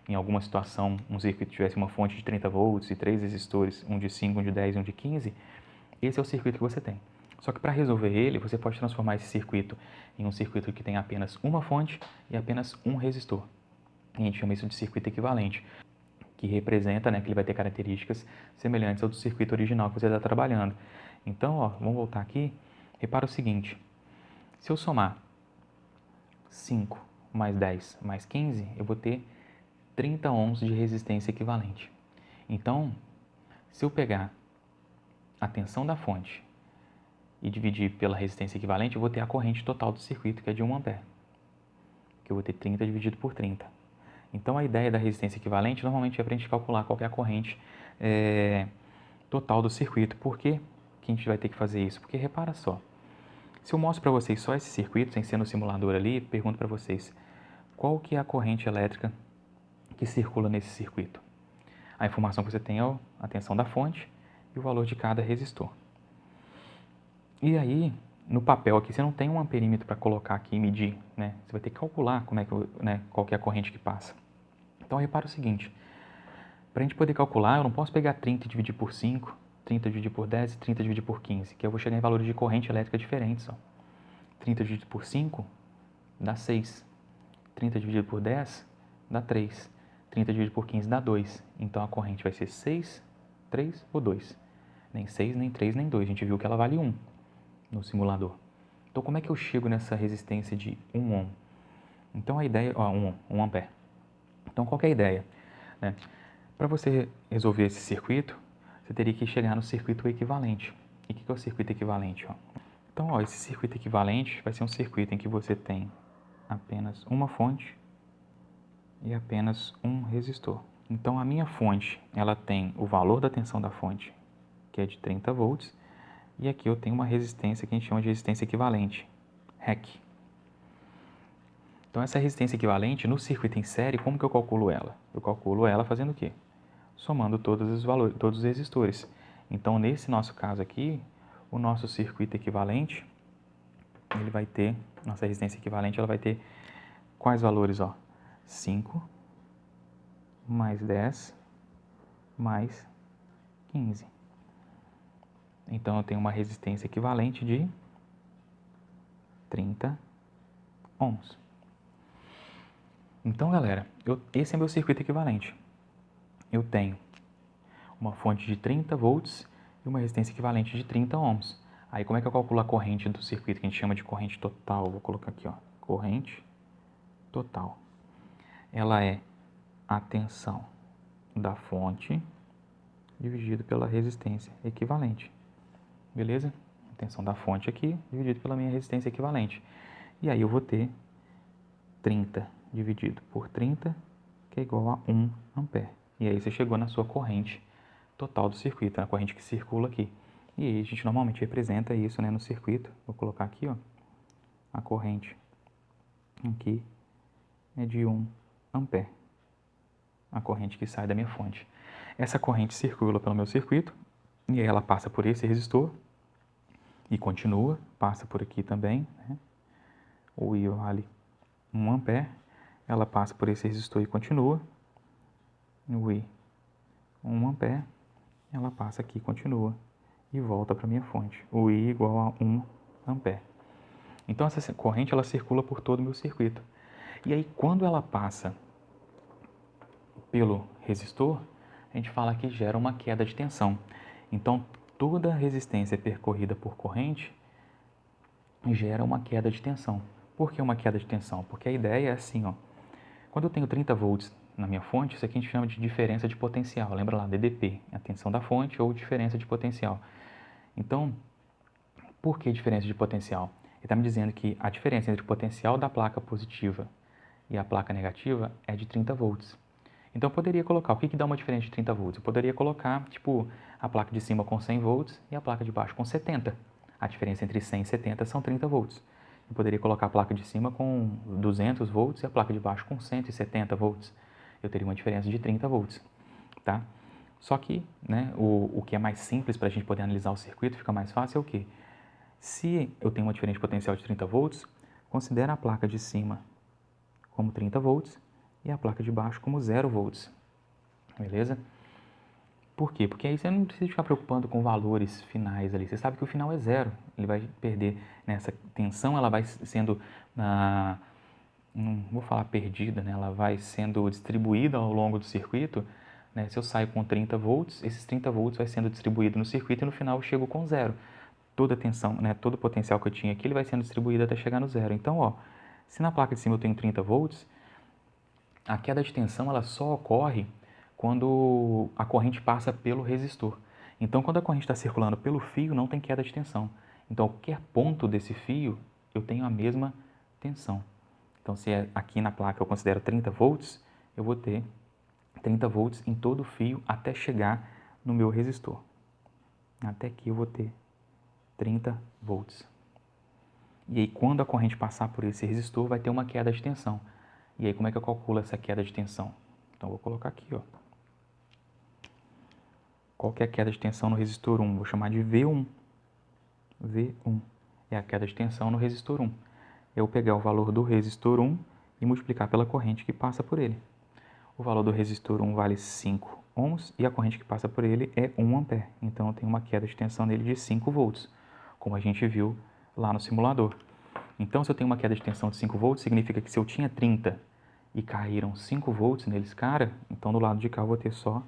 em alguma situação um circuito tivesse uma fonte de 30 volts e 3 resistores, um de 5, um de 10 e um de 15, esse é o circuito que você tem. Só que para resolver ele, você pode transformar esse circuito em um circuito que tem apenas uma fonte e apenas um resistor. A gente chama isso de circuito equivalente, que representa, né, que ele vai ter características semelhantes ao do circuito original que você está trabalhando. Então, ó, vamos voltar aqui. Repara o seguinte, se eu somar 5 mais 10 mais 15, eu vou ter 30 ohms de resistência equivalente. Então, se eu pegar a tensão da fonte e dividir pela resistência equivalente, eu vou ter a corrente total do circuito, que é de 1 ampere, que eu vou ter 30 dividido por 30. Então, a ideia da resistência equivalente normalmente é para a gente calcular qual é a corrente total do circuito. Por que a gente vai ter que fazer isso? Porque repara só, se eu mostro para vocês só esse circuito, sem ser no simulador ali, pergunto para vocês, qual que é a corrente elétrica que circula nesse circuito? A informação que você tem é a tensão da fonte e o valor de cada resistor. E aí, no papel aqui, você não tem um amperímetro para colocar aqui e medir, né? Você vai ter que calcular qual que é a corrente que passa. Então, repara o seguinte, para a gente poder calcular, eu não posso pegar 30 e dividir por 5, 30 dividir por 10 e 30 dividir por 15, que eu vou chegar em valores de corrente elétrica diferentes. Ó. 30 dividido por 5 dá 6, 30 dividido por 10 dá 3, 30 dividido por 15 dá 2. Então, a corrente vai ser 6, 3 ou 2. Nem 6, nem 3, nem 2. A gente viu que ela vale 1 no simulador. Então, como é que eu chego nessa resistência de 1 ohm? Então, a ideia... 1 ampere. Então, qual que é a ideia? Né? Para você resolver esse circuito, você teria que chegar no circuito equivalente. E o que é o circuito equivalente? Ó? Então, ó, esse circuito equivalente vai ser um circuito em que você tem apenas uma fonte e apenas um resistor. Então, a minha fonte, ela tem o valor da tensão da fonte, que é de 30 volts, e aqui eu tenho uma resistência que a gente chama de resistência equivalente, REC. Então, essa resistência equivalente, no circuito em série, como que eu calculo ela? Eu calculo ela fazendo o quê? Somando todos os valores, todos os resistores. Então, nesse nosso caso aqui, o nosso circuito equivalente, ele vai ter, nossa resistência equivalente, ela vai ter quais valores? Ó? 5 mais 10 mais 15. Então, eu tenho uma resistência equivalente de 30 ohms. Então, galera, esse é meu circuito equivalente. Eu tenho uma fonte de 30 volts e uma resistência equivalente de 30 ohms. Aí, como é que eu calculo a corrente do circuito, que a gente chama de corrente total? Vou colocar aqui, ó, corrente total. Ela é a tensão da fonte dividido pela resistência equivalente. Beleza? tensão da fonte aqui, dividido pela minha resistência equivalente. E aí eu vou ter 30 dividido por 30, que é igual a 1 ampere. E aí você chegou na sua corrente total do circuito, na corrente que circula aqui. E aí a gente normalmente representa isso, né, no circuito. Vou colocar aqui, ó, a corrente aqui é de 1 ampere, a corrente que sai da minha fonte. Essa corrente circula pelo meu circuito, e aí ela passa por esse resistor, e continua, passa por aqui também, né? O I vale 1 ampere, ela passa por esse resistor e continua, o I 1 ampere, ela passa aqui e continua, e volta para a minha fonte, o I igual a 1 ampere. Então essa corrente ela circula por todo o meu circuito. E aí quando ela passa pelo resistor, a gente fala que gera uma queda de tensão. Então toda resistência percorrida por corrente gera uma queda de tensão. Por que uma queda de tensão? Porque a ideia é assim, ó. Quando eu tenho 30 volts na minha fonte, isso aqui a gente chama de diferença de potencial. Lembra lá, DDP, a tensão da fonte ou diferença de potencial. Então, por que diferença de potencial? Ele está me dizendo que a diferença entre o potencial da placa positiva e a placa negativa é de 30 volts. Então eu poderia colocar, o que dá uma diferença de 30 volts? Eu poderia colocar, tipo, a placa de cima com 100 volts e a placa de baixo com 70. A diferença entre 100 e 70 são 30 volts. Eu poderia colocar a placa de cima com 200 volts e a placa de baixo com 170 volts. Eu teria uma diferença de 30 volts, tá? Só que, né, o que é mais simples para a gente poder analisar o circuito, fica mais fácil, é o quê? Se eu tenho uma diferença de potencial de 30 volts, considera a placa de cima como 30 volts e a placa de baixo como 0 volts, beleza? Por quê? Porque aí você não precisa ficar preocupando com valores finais ali, você sabe que o final é 0, ele vai perder, nessa tensão ela vai sendo, não vou falar perdida, né? Ela vai sendo distribuída ao longo do circuito, né? Se eu saio com 30 volts, esses 30 volts vai sendo distribuído no circuito e no final eu chego com 0. Toda a tensão, né, todo o potencial que eu tinha aqui, ele vai sendo distribuído até chegar no 0. Então, ó, se na placa de cima eu tenho 30 volts, a queda de tensão ela só ocorre quando a corrente passa pelo resistor. Então, quando a corrente está circulando pelo fio, não tem queda de tensão. Então, qualquer ponto desse fio, eu tenho a mesma tensão. Então, se aqui na placa eu considero 30 volts, eu vou ter 30 volts em todo o fio até chegar no meu resistor. Até aqui eu vou ter 30 volts. E aí, quando a corrente passar por esse resistor, vai ter uma queda de tensão. E aí, como é que eu calculo essa queda de tensão? Então, eu vou colocar aqui, ó. Qual que é a queda de tensão no resistor 1? Vou chamar de V1. V1 é a queda de tensão no resistor 1. Eu vou pegar o valor do resistor 1 e multiplicar pela corrente que passa por ele. O valor do resistor 1 vale 5 ohms e a corrente que passa por ele é 1 ampere. Então, eu tenho uma queda de tensão nele de 5 volts, como a gente viu lá no simulador. Então, se eu tenho uma queda de tensão de 5 volts, significa que se eu tinha 30 e caíram 5 volts neles, cara, então do lado de cá eu vou ter só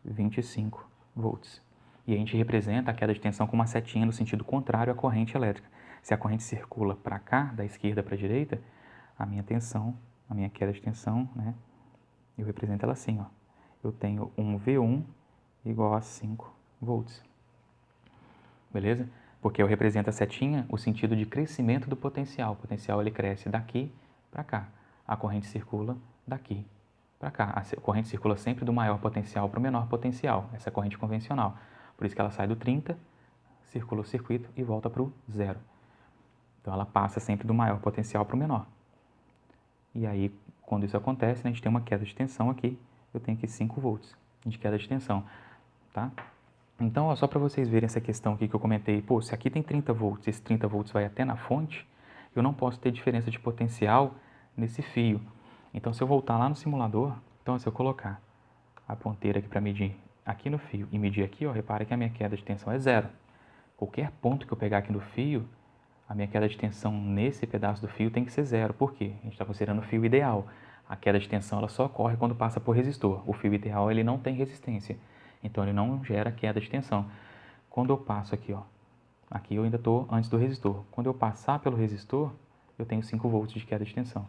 25 volts. E a gente representa a queda de tensão com uma setinha no sentido contrário à corrente elétrica. Se a corrente circula para cá, da esquerda para a direita, a minha tensão, a minha queda de tensão, né, eu represento ela assim, ó. Eu tenho um V1 igual a 5 volts. Beleza? Porque eu represento a setinha o sentido de crescimento do potencial. O potencial ele cresce daqui para cá. A corrente circula daqui para cá. A corrente circula sempre do maior potencial para o menor potencial. Essa é a corrente convencional. Por isso que ela sai do 30, circula o circuito e volta para o 0. Então ela passa sempre do maior potencial para o menor. E aí, quando isso acontece, né, a gente tem uma queda de tensão aqui. Eu tenho aqui 5 volts de queda de tensão, tá? Então, ó, só para vocês verem essa questão aqui que eu comentei, pô, se aqui tem 30 volts, esse 30 volts vai até na fonte, eu não posso ter diferença de potencial nesse fio. Então, se eu voltar lá no simulador, então se eu colocar a ponteira aqui para medir aqui no fio e medir aqui, ó, repare que a minha queda de tensão é 0. Qualquer ponto que eu pegar aqui no fio, a minha queda de tensão nesse pedaço do fio tem que ser 0. Por quê? A gente está considerando o fio ideal. A queda de tensão ela só ocorre quando passa por resistor. O fio ideal ele não tem resistência, então ele não gera queda de tensão. Quando eu passo aqui, ó, aqui eu ainda estou antes do resistor. Quando eu passar pelo resistor, eu tenho 5 volts de queda de tensão.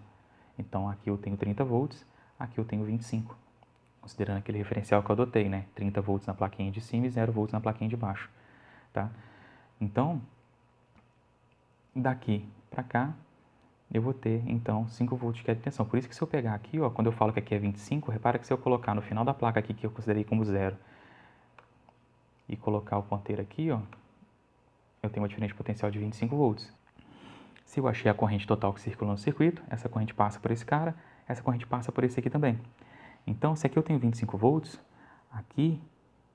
Então aqui eu tenho 30 volts, aqui eu tenho 25. Considerando aquele referencial que eu adotei, né? 30 volts na plaquinha de cima e 0 volts na plaquinha de baixo, tá? Então, daqui para cá, eu vou ter, então, 5 volts de queda de tensão. Por isso que se eu pegar aqui, ó, quando eu falo que aqui é 25, repara que se eu colocar no final da placa aqui, que eu considerei como 0, e colocar o ponteiro aqui, ó, eu tenho uma diferença potencial de 25 volts. Se eu achei a corrente total que circula no circuito, essa corrente passa por esse cara, essa corrente passa por esse aqui também. Então, se aqui eu tenho 25 volts, aqui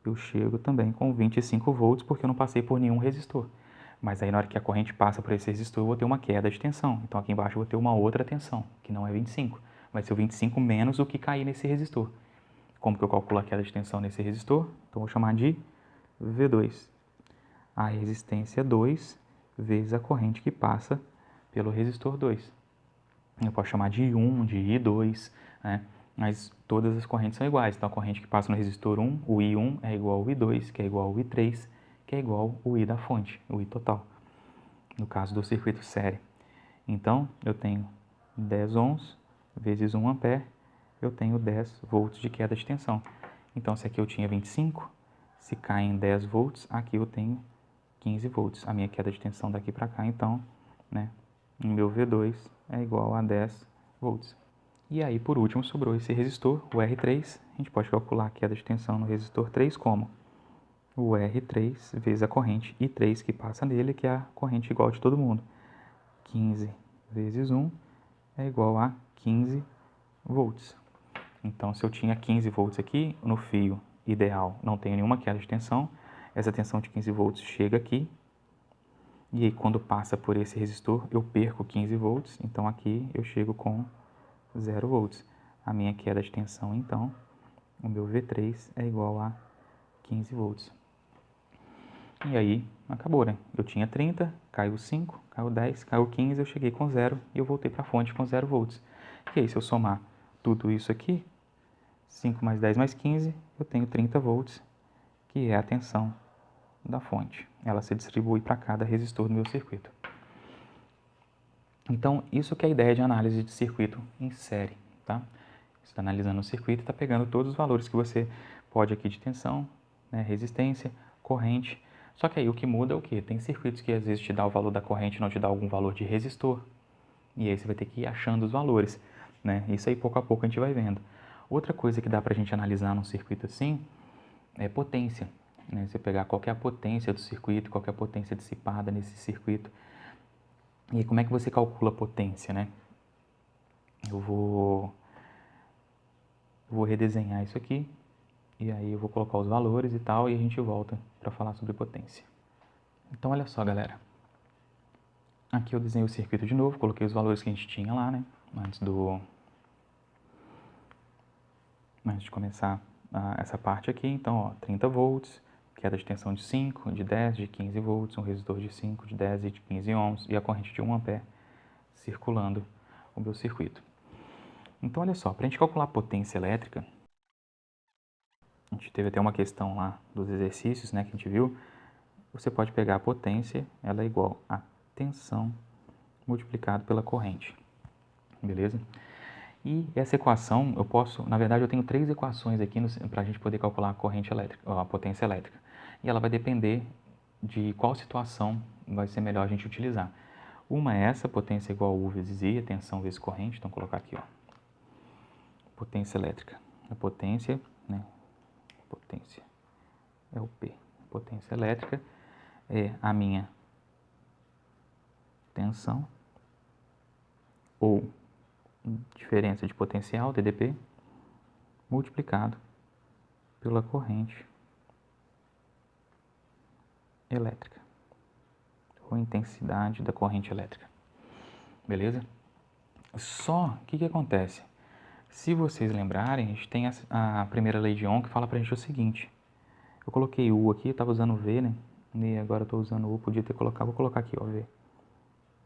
eu chego também com 25 volts, porque eu não passei por nenhum resistor. Mas aí na hora que a corrente passa por esse resistor, eu vou ter uma queda de tensão. Então aqui embaixo eu vou ter uma outra tensão, que não é 25. Vai ser o 25 menos o que cair nesse resistor. Como que eu calculo a queda de tensão nesse resistor? Então vou chamar de V2. A resistência 2 vezes a corrente que passa pelo resistor 2. Eu posso chamar de I1, de I2, né? Mas todas as correntes são iguais. Então a corrente que passa no resistor 1, o I1 é igual ao I2, que é igual ao I3, que é igual ao I da fonte, o I total, no caso do circuito série. Então eu tenho 10 ohms vezes 1 ampere, eu tenho 10 volts de queda de tensão. Então se aqui eu tinha 25, se cai em 10 volts, aqui eu tenho 15 volts. A minha queda de tensão daqui para cá, então, né, o meu V2 é igual a 10 volts. E aí, por último, sobrou esse resistor, o R3. A gente pode calcular a queda de tensão no resistor 3 como o R3 vezes a corrente I3 que passa nele, que é a corrente igual de todo mundo. 15 vezes 1 é igual a 15 volts. Então, se eu tinha 15 volts aqui, no fio ideal não tenho nenhuma queda de tensão, essa tensão de 15 volts chega aqui, e aí quando passa por esse resistor eu perco 15 volts, então aqui eu chego com 0 volts. A minha queda de tensão, então, o meu V3 é igual a 15 volts. E aí, acabou, né? Eu tinha 30, caiu 5, caiu 10, caiu 15, eu cheguei com 0 e eu voltei para a fonte com 0 volts. E aí, se eu somar tudo isso aqui, 5 mais 10 mais 15, eu tenho 30 volts, que é a tensão da fonte. Ela se distribui para cada resistor do meu circuito. Então, isso que é a ideia de análise de circuito em série, tá? Você está analisando o circuito e está pegando todos os valores que você pode aqui de tensão, né, resistência, corrente. Só que aí o que muda é o quê? Tem circuitos que às vezes te dá o valor da corrente e não te dá algum valor de resistor. E aí você vai ter que ir achando os valores, né? Isso aí pouco a pouco a gente vai vendo. Outra coisa que dá para a gente analisar num circuito assim é potência, né? Você pegar qual que é a potência do circuito, qual que é a potência dissipada nesse circuito. E aí, como é que você calcula a potência, né? Eu vou redesenhar isso aqui e aí eu vou colocar os valores e tal e a gente volta para falar sobre potência. Então olha só, galera. Aqui eu desenhei o circuito de novo, coloquei os valores que a gente tinha lá, né? Antes de começar essa parte aqui. Então, ó, 30 volts, queda de tensão de 5, de 10, de 15 volts, um resistor de 5, de 10 e de 15 ohms e a corrente de 1 ampere circulando o meu circuito. Então, olha só, para a gente calcular a potência elétrica, a gente teve até uma questão lá dos exercícios, né, que a gente viu. Você pode pegar a potência, ela é igual a tensão multiplicado pela corrente, beleza? E essa equação, eu posso, na verdade eu tenho 3 equações aqui para a gente poder calcular a corrente elétrica, a potência elétrica. E ela vai depender de qual situação vai ser melhor a gente utilizar. Uma é essa, potência igual a U vezes I, a tensão vezes corrente, então vou colocar aqui, ó, potência elétrica. A potência, né, potência é o P. Potência elétrica é a minha tensão, ou diferença de potencial, TDP, multiplicado pela corrente elétrica, ou intensidade da corrente elétrica. Beleza? Só, o que acontece? Se vocês lembrarem, a gente tem a primeira lei de Ohm que fala pra gente o seguinte. Eu coloquei U aqui, eu estava usando V, né? E agora eu estou usando U, podia ter colocado, vou colocar aqui, ó, V.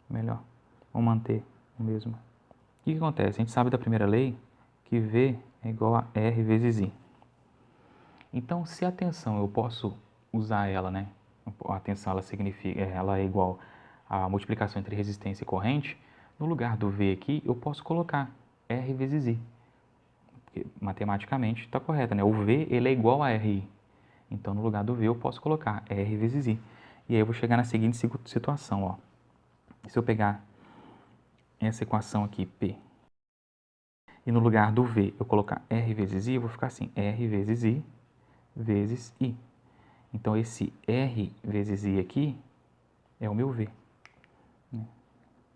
Melhor. Vou manter o mesmo. O que acontece? A gente sabe da primeira lei que V é igual a R vezes I. Então, se a tensão eu posso usar ela, né? A tensão ela é igual à multiplicação entre resistência e corrente. No lugar do V aqui, eu posso colocar R vezes I. Porque, matematicamente está correto, né? O V ele é igual a RI. Então, no lugar do V eu posso colocar R vezes I. E aí eu vou chegar na seguinte situação, ó. Se eu pegar essa equação aqui, P, e no lugar do V eu colocar R vezes I, eu vou ficar assim, R vezes I vezes I. Então, esse R vezes I aqui é o meu V.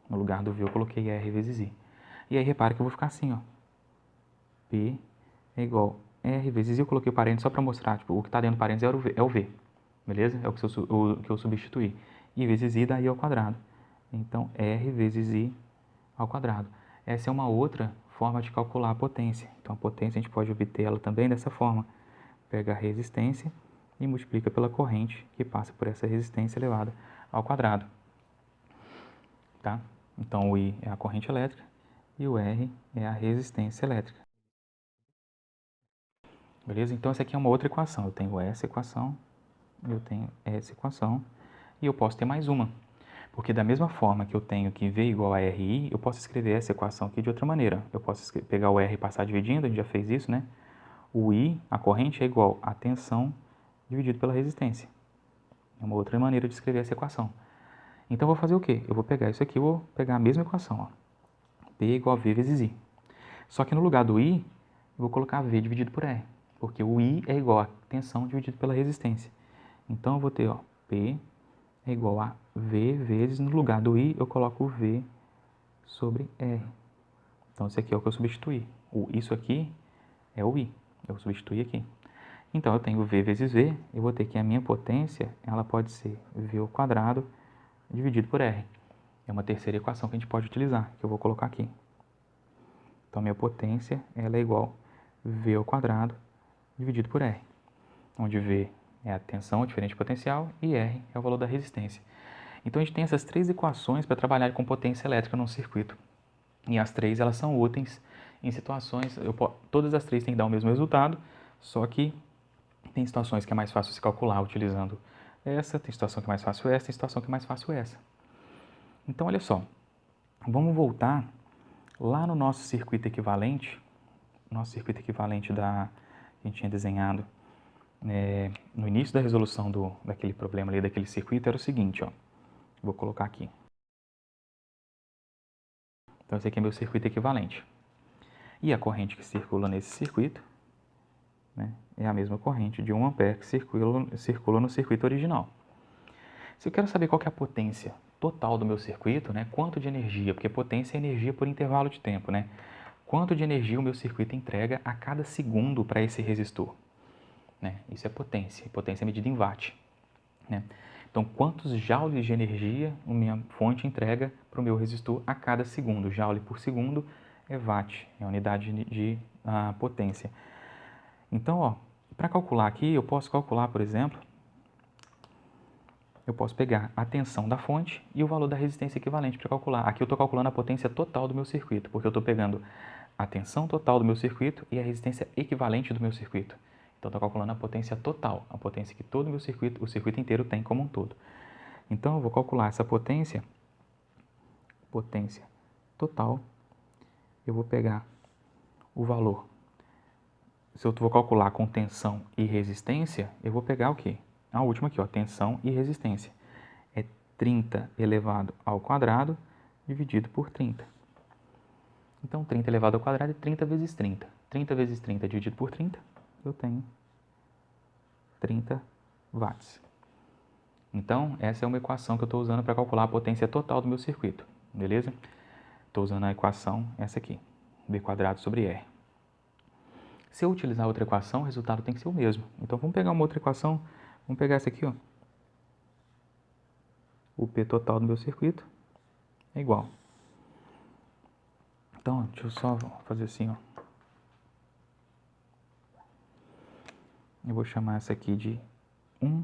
No lugar do V eu coloquei R vezes I. E aí, repara que eu vou ficar assim, ó. P é igual a R vezes I. Eu coloquei o parênteses só para mostrar, tipo, o que está dentro do parênteses é o V. Beleza? É o que eu substituí. I vezes I dá I ao quadrado. Então, R vezes I ao quadrado. Essa é uma outra forma de calcular a potência. Então, a potência a gente pode obter ela também dessa forma. Pega a resistência e multiplica pela corrente que passa por essa resistência elevada ao quadrado. Tá? Então, o I é a corrente elétrica e o R é a resistência elétrica. Beleza? Então, essa aqui é uma outra equação. Eu tenho essa equação, eu tenho essa equação e eu posso ter mais uma. Porque da mesma forma que eu tenho que V igual a RI, eu posso escrever essa equação aqui de outra maneira. Eu posso pegar o R e passar dividindo, a gente já fez isso, né? O I, a corrente, é igual a tensão dividido pela resistência. É uma outra maneira de escrever essa equação. Então, eu vou fazer o quê? Eu vou pegar isso aqui, vou pegar a mesma equação, ó. P igual a V vezes I. Só que no lugar do I, eu vou colocar V dividido por R. Porque o I é igual a tensão dividido pela resistência. Então, eu vou ter, ó, P é igual a V vezes, no lugar do I, eu coloco o V sobre R. Então, isso aqui é o que eu substituí. Isso aqui é o I. Eu substituí aqui. Então, eu tenho V vezes V, eu vou ter que a minha potência, ela pode ser V ao quadrado dividido por R. É uma terceira equação que a gente pode utilizar, que eu vou colocar aqui. Então, minha potência, ela é igual a V ao quadrado dividido por R. Onde V é a tensão, a diferença de potencial, e R é o valor da resistência. Então, a gente tem essas três equações para trabalhar com potência elétrica num circuito. E as três, elas são úteis em situações, todas as três têm que dar o mesmo resultado, só que tem situações que é mais fácil se calcular utilizando essa, tem situação que é mais fácil essa, tem situação que é mais fácil essa. Então, olha só, vamos voltar lá no nosso circuito equivalente que a gente tinha desenhado no início da resolução daquele problema ali, daquele circuito, era o seguinte, ó, vou colocar aqui. Então, esse aqui é meu circuito equivalente. E a corrente que circula nesse circuito, né, é a mesma corrente de 1 ampere que circula no circuito original. Se eu quero saber qual que é a potência total do meu circuito, né, quanto de energia, porque potência é energia por intervalo de tempo, né? Quanto de energia o meu circuito entrega a cada segundo para esse resistor? Né? Isso é potência, e potência é medida em watt. Né? Então, quantos joules de energia a minha fonte entrega para o meu resistor a cada segundo? Joule por segundo é watt, é a unidade de potência. Então, para calcular aqui, eu posso calcular, por exemplo, eu posso pegar a tensão da fonte e o valor da resistência equivalente para calcular. Aqui eu estou calculando a potência total do meu circuito, porque eu estou pegando a tensão total do meu circuito e a resistência equivalente do meu circuito. Então, estou calculando a potência total, a potência que todo o circuito inteiro tem como um todo. Então, eu vou calcular essa potência total, eu vou pegar o valor. Se eu vou calcular com tensão e resistência, eu vou pegar o quê? A última aqui, ó, tensão e resistência. É 30 elevado ao quadrado dividido por 30. Então, 30 elevado ao quadrado é 30 vezes 30. 30 vezes 30 dividido por 30, eu tenho 30 watts. Então, essa é uma equação que eu estou usando para calcular a potência total do meu circuito. Beleza? Estou usando a equação, essa aqui, V quadrado sobre R. Se eu utilizar outra equação, o resultado tem que ser o mesmo. Então, vamos pegar uma outra equação. Vamos pegar essa aqui, ó. O P total do meu circuito é igual. Então, deixa eu só fazer assim, ó. Eu vou chamar essa aqui de 1,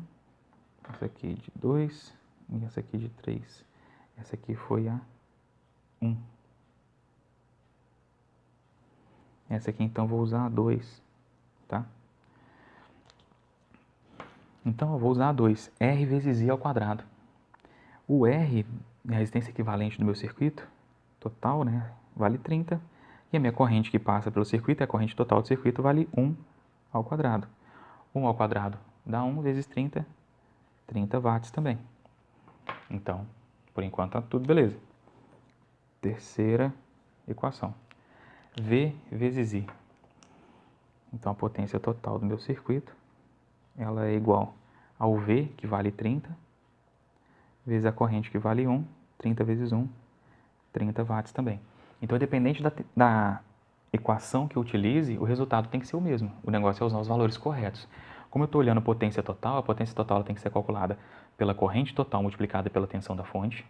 essa aqui de 2 e essa aqui de 3. Essa aqui foi a 1. Essa aqui, então, eu vou usar a 2, tá? Então, eu vou usar a 2, R vezes I ao quadrado. O R é a resistência equivalente do meu circuito, total, né? Vale 30. E a minha corrente que passa pelo circuito, a corrente total do circuito, vale 1 ao quadrado. 1 ao quadrado dá 1 vezes 30, 30 watts também. Então, por enquanto tá tudo beleza. Terceira equação. V vezes I. Então, a potência total do meu circuito, ela é igual ao V, que vale 30, vezes a corrente, que vale 1, 30 vezes 1, 30 watts também. Então, independente da equação que eu utilize, o resultado tem que ser o mesmo. O negócio é usar os valores corretos. Como eu estou olhando a potência total ela tem que ser calculada pela corrente total multiplicada pela tensão da fonte,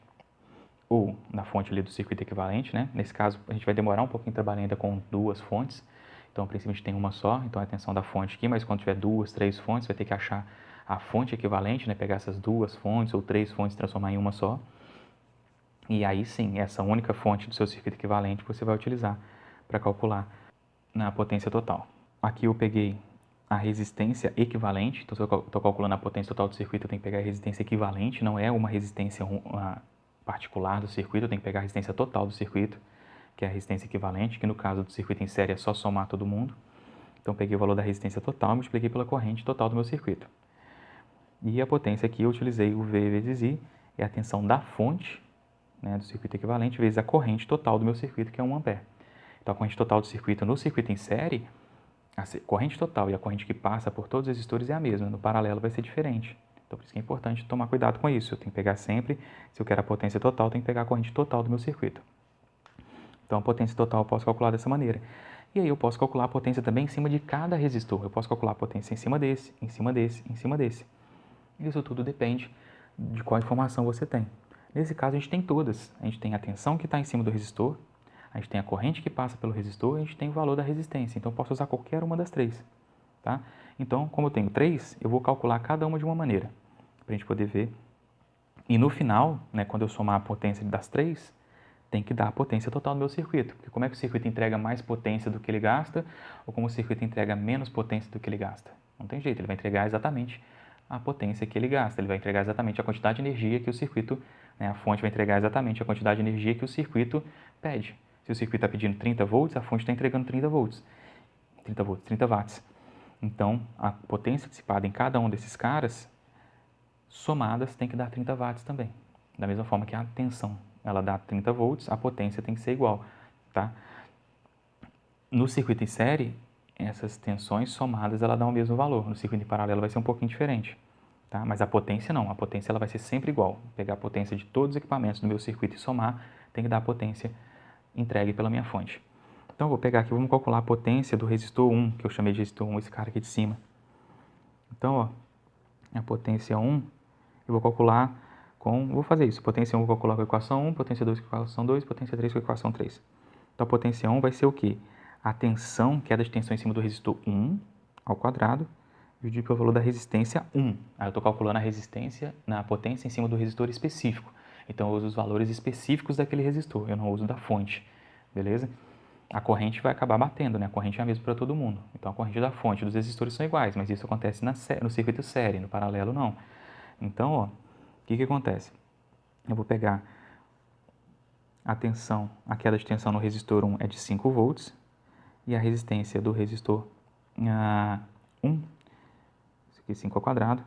ou na fonte ali do circuito equivalente, né? Nesse caso, a gente vai demorar um pouquinho trabalhando ainda com duas fontes. Então, a princípio, a gente tem uma só, então é a tensão da fonte aqui, mas quando tiver duas, três fontes, vai ter que achar a fonte equivalente, né? Pegar essas duas fontes ou três fontes e transformar em uma só. E aí sim, essa única fonte do seu circuito equivalente você vai utilizar para calcular na potência total. Aqui eu peguei a resistência equivalente, então se eu estou calculando a potência total do circuito, eu tenho que pegar a resistência equivalente, não é uma resistência particular do circuito, eu tenho que pegar a resistência total do circuito, que é a resistência equivalente, que no caso do circuito em série é só somar todo mundo. Então peguei o valor da resistência total e multipliquei pela corrente total do meu circuito. E a potência aqui eu utilizei o V vezes I, é a tensão da fonte, né, do circuito equivalente, vezes a corrente total do meu circuito, que é 1 ampere. Então a corrente total do circuito no circuito em série, a corrente total e a corrente que passa por todos os resistores é a mesma, no paralelo vai ser diferente. Então por isso que é importante tomar cuidado com isso. Eu tenho que pegar sempre, se eu quero a potência total, eu tenho que pegar a corrente total do meu circuito. Então a potência total eu posso calcular dessa maneira. E aí eu posso calcular a potência também em cima de cada resistor. Eu posso calcular a potência em cima desse, em cima desse, em cima desse. Isso tudo depende de qual informação você tem. Nesse caso a gente tem todas. A gente tem a tensão que está em cima do resistor, a gente tem a corrente que passa pelo resistor e a gente tem o valor da resistência. Então eu posso usar qualquer uma das três. Tá? Então, como eu tenho três, eu vou calcular cada uma de uma maneira, para a gente poder ver. E no final, né, quando eu somar a potência das três, tem que dar a potência total do meu circuito. Porque como é que o circuito entrega mais potência do que ele gasta, ou como o circuito entrega menos potência do que ele gasta? Não tem jeito, ele vai entregar exatamente a potência que ele gasta, ele vai entregar exatamente a quantidade de energia que o circuito, né, a fonte vai entregar exatamente a quantidade de energia que o circuito pede. Se o circuito está pedindo 30 volts, a fonte está entregando 30 volts, 30 watts. Então, a potência dissipada em cada um desses caras, somadas, tem que dar 30 watts também. Da mesma forma que a tensão, ela dá 30 volts, a potência tem que ser igual, tá? No circuito em série, essas tensões somadas, ela dá o mesmo valor. No circuito em paralelo vai ser um pouquinho diferente, tá? Mas a potência não, a potência ela vai ser sempre igual. Pegar a potência de todos os equipamentos no meu circuito e somar, tem que dar a potência entregue pela minha fonte. Então, eu vou pegar aqui, vamos calcular a potência do resistor 1, que eu chamei de resistor 1, esse cara aqui de cima. Então, ó, a potência 1, eu vou calcular vou fazer isso, potência 1 eu vou calcular com a equação 1, potência 2 com a equação 2, potência 3 com a equação 3. Então, a potência 1 vai ser o quê? A tensão, queda de tensão em cima do resistor 1 ao quadrado, dividido pelo valor da resistência 1. Aí eu estou calculando a resistência na potência em cima do resistor específico. Então, eu uso os valores específicos daquele resistor, eu não uso da fonte, beleza? A corrente vai acabar batendo, né? A corrente é a mesma para todo mundo. Então, a corrente da fonte dos resistores são iguais, mas isso acontece no circuito série, no paralelo não. Então, ó, o que acontece? Eu vou pegar a tensão, a queda de tensão no resistor 1 é de 5 volts e a resistência do resistor 1, isso aqui 5 ao quadrado,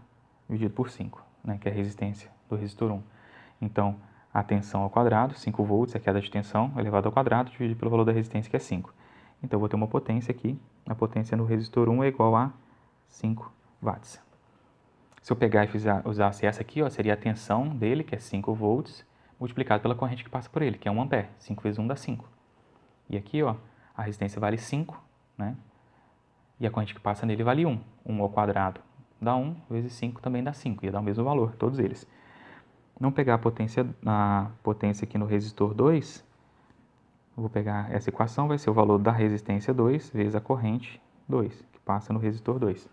dividido por 5, né, que é a resistência do resistor 1. Então, a tensão ao quadrado, 5 volts, é a queda de tensão elevado ao quadrado, dividido pelo valor da resistência, que é 5. Então, eu vou ter uma potência aqui, a potência no resistor 1 é igual a 5 watts. Se eu pegar e usasse essa aqui, ó, seria a tensão dele, que é 5 volts, multiplicado pela corrente que passa por ele, que é 1 ampere. 5 vezes 1 dá 5. E aqui, ó, a resistência vale 5, né? E a corrente que passa nele vale 1. 1 ao quadrado dá 1, vezes 5 também dá 5. Ia dar o mesmo valor, todos eles. Não pegar a potência aqui no resistor 2, eu vou pegar essa equação, vai ser o valor da resistência 2 vezes a corrente 2, que passa no resistor 2.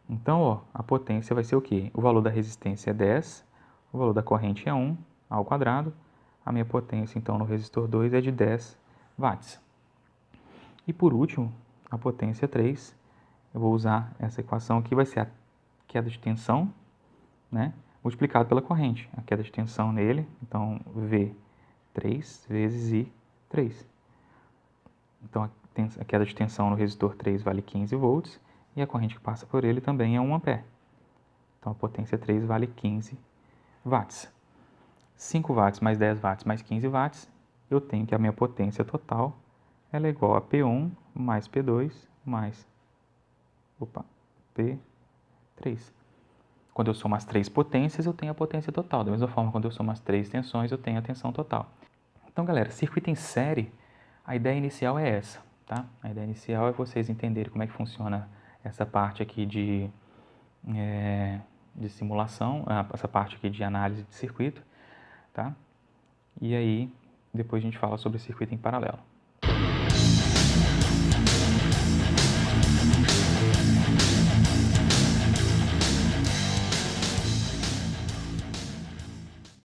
Então, ó, a potência vai ser o quê? O valor da resistência é 10, o valor da corrente é 1 ao quadrado. A minha potência, então, no resistor 2 é de 10 watts. E por último, a potência 3, eu vou usar essa equação aqui, vai ser a queda de tensão, né, multiplicado pela corrente. A queda de tensão nele, então, V3 vezes I3. Então, a queda de tensão no resistor 3 vale 15 volts, e a corrente que passa por ele também é 1 ampere. Então, a potência 3 vale 15 watts. 5 watts mais 10 watts mais 15 watts, eu tenho que a minha potência total ela é igual a P1 mais P2 mais P3. Quando eu somo as 3 potências, eu tenho a potência total. Da mesma forma, quando eu somo as 3 tensões, eu tenho a tensão total. Então, galera, circuito em série, a ideia inicial é essa, tá? A ideia inicial é vocês entenderem como é que funciona essa parte aqui de simulação, essa parte aqui de análise de circuito, tá? E aí, depois a gente fala sobre circuito em paralelo.